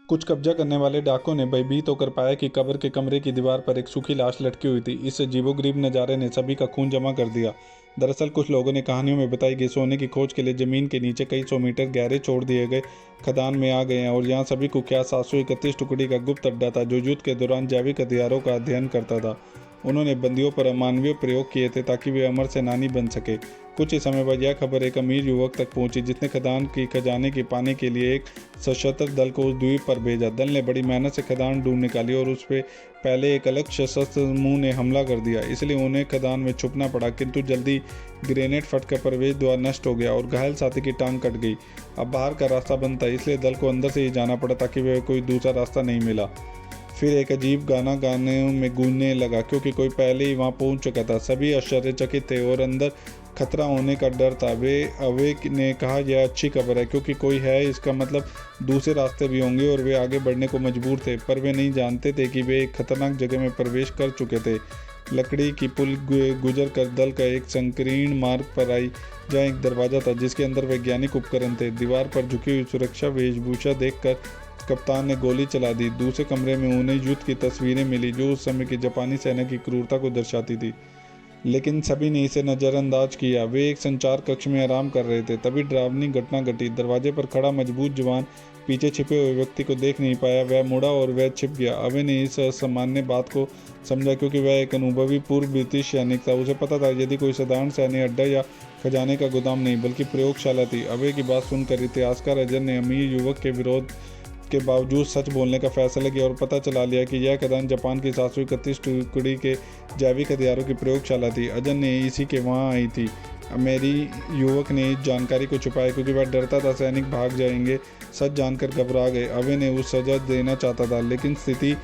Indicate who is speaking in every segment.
Speaker 1: कुछ कब्जा करने वाले डाकुओं ने भयभीत होकर पाया कि कब्र के कमरे की दीवार पर एक सूखी लाश लटकी हुई थी। इस अजीबोगरीब नज़ारे ने सभी का खून जमा कर दिया। दरअसल कुछ लोगों ने कहानियों में बताई कि सोने की खोज के लिए जमीन के नीचे कई सौ मीटर गहरे छोड़ दिए गए खदान में आ गए हैं और यहाँ सभी कुख्यात 731 टुकड़ी का गुप्त अड्डा था जो युद्ध के दौरान जैविक हथियारों का अध्ययन करता था। उन्होंने बंदियों पर अमानवीय प्रयोग किए थे ताकि वे अमर सेनानी बन सके। कुछ ही समय बाद यह खबर एक अमीर युवक तक पहुंची जिसने खदान की खजाने की पाने के लिए एक सशस्त्र दल को उस द्वीप पर भेजा। दल ने बड़ी मेहनत से खदान ढूंढ निकाली और उस पर पहले एक अलग सशस्त्र समूह ने हमला कर दिया, इसलिए उन्हें खदान में छुपना पड़ा। किंतु जल्दी ग्रेनेड फटकर प्रवेश द्वार नष्ट हो गया और घायल साथी की टांग कट गई। अब बाहर का रास्ता बंद था, इसलिए दल को अंदर से ही जाना पड़ा ताकि वह कोई दूसरा रास्ता नहीं मिला। फिर एक अजीब गाना गाने में गूंजने लगा क्योंकि कोई पहले ही वहां पहुंच चुका था। सभी आश्चर्यचकित थे और अंदर खतरा होने का डर था। वे अवे ने कहा, यह अच्छी खबर है क्योंकि कोई है, इसका मतलब दूसरे रास्ते भी होंगे। और वे आगे बढ़ने को मजबूर थे, पर वे नहीं जानते थे कि वे एक खतरनाक जगह में प्रवेश कर चुके थे। लकड़ी की पुल गुजर कर दल का एक संकीर्ण मार्ग पर आई जहाँ एक दरवाज़ा था जिसके अंदर वैज्ञानिक उपकरण थे। दीवार पर झुकी हुई सुरक्षा वेशभूषा देखकर कप्तान ने गोली चला दी। दूसरे कमरे में उन्हें युद्ध की तस्वीरें मिली जो उस समय की जापानी सेना की क्रूरता को दर्शाती थी, लेकिन सभी ने इसे नज़रअंदाज किया। वे एक संचार कक्ष में आराम कर रहे थे, तभी डरावनी घटना घटी। दरवाजे पर खड़ा मजबूत जवान पीछे छिपे हुए व्यक्ति को देख नहीं पाया। वह मुड़ा और वह छिप गया। अवे ने इस असामान्य बात को समझा क्योंकि वह एक अनुभवी पूर्व ब्रिटिश सैनिक था। उसे पता था यदि कोई साधारण सैन्य अड्डा या खजाने का गोदाम नहीं बल्कि प्रयोगशाला थी। अवे की बात सुनकर इतिहासकार अजय ने अमीर युवक के विरोध के बावजूद सच बोलने का फैसला किया और पता चला लिया कि यह खदान जापान की 731 टुकड़ी के जैविक हथियारों की प्रयोगशाला थी। अजय ने इसी के वहां आई थी। मेरी युवक ने इस जानकारी को छुपाया क्योंकि वह डरता था सैनिक भाग जाएंगे। सच जानकर घबरा गए। अवे ने उस सजा देना चाहता था, लेकिन स्थिति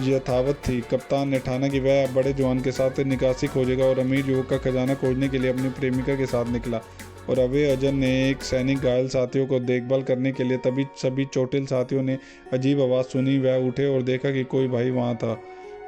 Speaker 1: यथावत थी। कप्तान ने ठाना कि वह बड़े जवान के साथ निकासी खोजेगा और अमीर युवक का खजाना खोजने के लिए अपनी प्रेमिका के साथ निकला। और अवे अजन ने एक सैनिक घायल साथियों को देखभाल करने के लिए, तभी सभी चोटिल साथियों ने अजीब आवाज़ सुनी। वह उठे और देखा कि कोई भाई वहाँ था।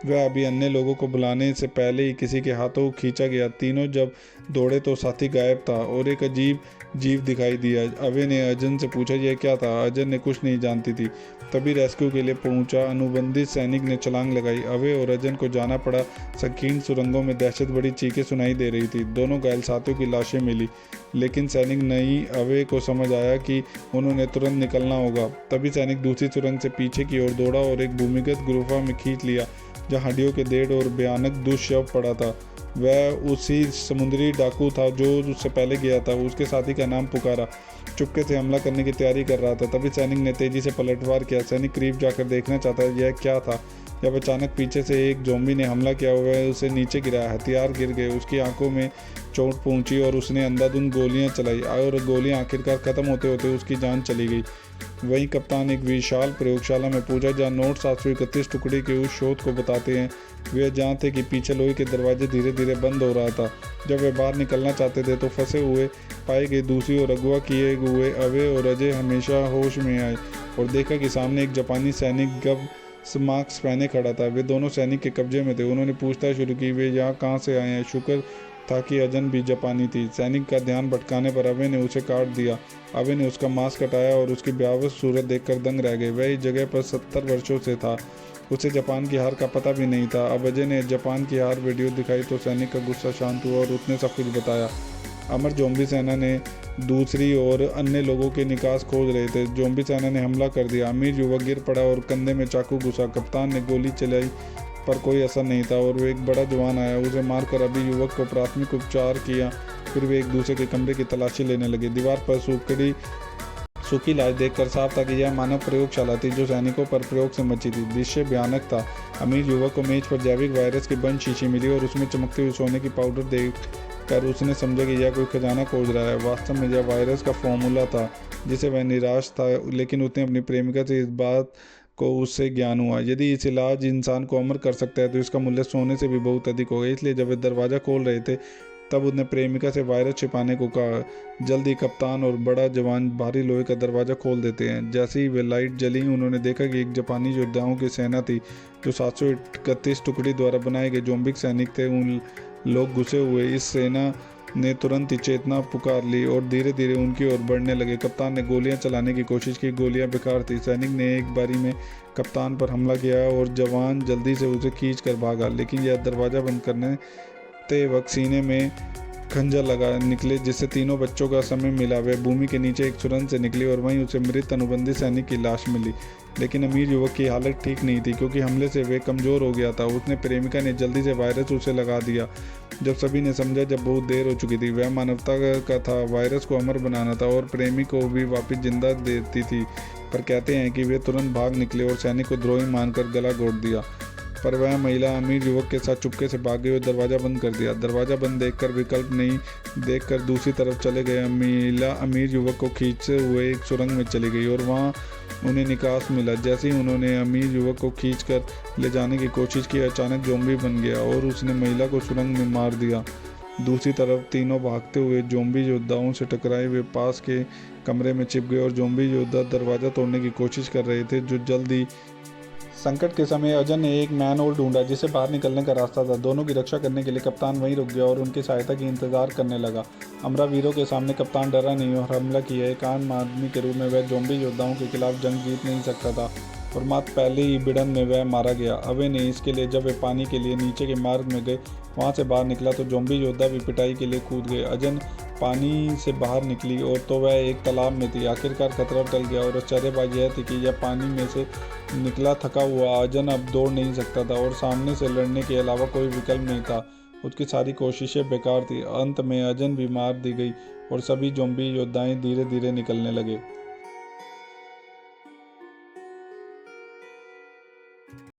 Speaker 1: वह अभी अन्य लोगों को बुलाने से पहले ही किसी के हाथों खींचा गया। तीनों जब दौड़े तो साथी गायब था और एक अजीब जीव दिखाई दिया। अवे ने अजन से पूछा, यह क्या था? अजन ने कुछ नहीं जानती थी। तभी रेस्क्यू के लिए पहुंचा अनुबंधित सैनिक ने छलांग लगाई। अवे और अजन को जाना पड़ा। संकीर्ण सुरंगों में दहशत बड़ी चीखें सुनाई दे रही थी। दोनों घायल साथियों की लाशें मिली, लेकिन सैनिक नहीं। अवे को समझ आया कि उन्होंने तुरंत निकलना होगा। तभी सैनिक दूसरी सुरंग से पीछे की ओर दौड़ा और एक भूमिगत गुफा में खींच लिया जहाँ हड्डियों के ढेर और भयानक दुष्शव पड़ा था। वह उसी समुद्री डाकू था जो उससे पहले गया था। उसके साथी का नाम पुकारा। चुपके से हमला करने की तैयारी कर रहा था। तभी सैनिक ने तेजी से पलटवार किया। सैनिक करीब जाकर देखना चाहता है यह क्या था, जब अचानक पीछे से एक ज़ॉम्बी ने हमला किया। वह उसे नीचे गिराया। हथियार गिर गए। उसकी आंखों में चोट पहुंची और उसने अंधाधुंध गोलियां चलाई और गोलियां आखिरकार ख़त्म होते होते उसकी जान चली गई। वहीं कप्तान एक विशाल प्रयोगशाला में पहुंचा जहां नोट 731 टुकड़ी के उस शोध को बताते हैं। वे जहाँ थे कि पीछे लोहे के दरवाजे धीरे धीरे बंद हो रहा था। जब वे बाहर निकलना चाहते थे तो फंसे हुए पाए गए। दूसरी ओर अगवा किए हुए अवे और अजय हमेशा होश में आए और देखा कि सामने एक जापानी सैनिक गब मास्क पहने खड़ा था। वे दोनों सैनिक के कब्जे में थे। उन्होंने पूछताछ शुरू की, वे यहाँ कहाँ से आए हैं? शुक्र था कि अजन भी जापानी थी। सैनिक का ध्यान भटकाने पर अवे ने उसे काट दिया। अवे ने उसका मास्क हटाया और उसकी भयावह सूरत देखकर दंग रह गए। वह इस जगह पर 70 वर्षों से था। उसे जापान की हार का पता भी नहीं था। अब अजय ने जापान की हार वीडियो दिखाई तो सैनिक का गुस्सा शांत हुआ और उसने सब कुछ बताया। अमर ज़ॉम्बी सेना ने दूसरी ओर अन्य लोगों के निकास खोज रहे थे। ज़ॉम्बी सेना ने हमला कर दिया। अमीर युवक गिर पड़ा और कंधे में चाकू घुसा। कप्तान ने गोली चलाई पर कोई असर नहीं था और एक बड़ा जवान आया। उसे मारकर अभी युवक को प्राथमिक उपचार किया। फिर वे एक दूसरे के कमरे की तलाशी लेने लगे। दीवार पर सूखी लाश देखकर साफ था कि यह मानव प्रयोगशाला थी जो सैनिकों पर प्रयोग से मची थी। दृश्य भयानक था। अमीर युवक को मेज पर जैविक वायरस की बंद शीशी मिली और उसमें चमकते हुए सोने की पाउडर देखकर उसने समझा कि यह कोई खजाना खोज रहा है। वास्तव में यह वायरस का फॉर्मूला था जिसे वह निराश था, लेकिन उसने अपनी प्रेमिका से इस बात को उससे ज्ञान हुआ। यदि इस इलाज इंसान को अमर कर सकता है तो इसका मूल्य सोने से भी बहुत अधिक होगा। इसलिए जब वे दरवाज़ा खोल रहे थे तब उसने प्रेमिका से वायरस छिपाने को कहा। जल्दी कप्तान और बड़ा जवान भारी लोहे का दरवाज़ा खोल देते हैं। जैसे ही वे लाइट जली उन्होंने देखा कि एक जापानी योद्धाओं की सेना थी जो 731 टुकड़ी द्वारा बनाए गए ज़ॉम्बी सैनिक थे। उन लोग घुसे हुए इस सेना ने तुरंत ही चेतना पुकार ली और धीरे धीरे उनकी ओर बढ़ने लगे। कप्तान ने गोलियां चलाने की कोशिश की, गोलियां बेकार थी। सैनिक ने एक बारी में कप्तान पर हमला किया और जवान जल्दी से उसे खींच कर भागा, लेकिन यह दरवाज़ा बंद करने वक्त सीने में खंजर लगा निकले, जिससे तीनों बच्चों का समय मिला। वे भूमि के नीचे एक सुरंग से निकली और वहीं उसे मृत अनुबंधी सैनिक की लाश मिली। लेकिन अमीर युवक की हालत ठीक नहीं थी, क्योंकि हमले से वे कमज़ोर हो गया था। उसने प्रेमिका ने जल्दी से वायरस उसे लगा दिया। जब सभी ने समझा जब बहुत देर हो चुकी थी। वह मानवता का था, वायरस को अमर बनाना था और प्रेमी को भी वापस जिंदा देती थी। पर कहते हैं कि वे तुरंत भाग निकले और सैनिक को द्रोही मानकर गला घोट दिया। पर वह महिला अमीर युवक के साथ चुपके से भाग गई और दरवाज़ा बंद कर दिया। दरवाज़ा बंद देखकर विकल्प नहीं देखकर दूसरी तरफ चले गए। महिला अमीर युवक को खींचते हुए एक सुरंग में चली गई और वहां उन्हें निकास मिला। जैसे ही उन्होंने अमीर युवक को खींचकर ले जाने की कोशिश की, अचानक ज़ॉम्बी बन गया और उसने महिला को सुरंग में मार दिया। दूसरी तरफ तीनों भागते हुए ज़ॉम्बी योद्धाओं से टकराए। वे पास के कमरे में छिप गए और ज़ॉम्बी योद्धा दरवाज़ा तोड़ने की कोशिश कर रहे थे, जो जल्दी संकट के समय अजय ने एक मैनहोल ढूंढा जिसे बाहर निकलने का रास्ता था। दोनों की रक्षा करने के लिए कप्तान वहीं रुक गया और उनकी सहायता की इंतजार करने लगा। अमरावीरों के सामने कप्तान डरा नहीं और हमला किया। एक आम आदमी के रूप में वह ज़ॉम्बी योद्धाओं के खिलाफ जंग जीत नहीं सकता था और मात्र पहले ही भिड़न में वह मारा गया। अभय ने इसके लिए जब वे पानी के लिए नीचे के मार्ग में गए, वहाँ से बाहर निकला तो ज़ॉम्बी योद्धा भी पिटाई के लिए कूद गए। अजन पानी से बाहर निकली और तो वह एक तालाब में थी। आखिरकार खतरा टल गया और आश्चर्य बात यह थी कि यह पानी में से निकला थका हुआ अजन अब दौड़ नहीं सकता था और सामने से लड़ने के अलावा कोई विकल्प नहीं था। उसकी सारी कोशिशें बेकार थी। अंत में अजन भी मार दी गई और सभी ज़ॉम्बी योद्धाएं धीरे धीरे निकलने लगे।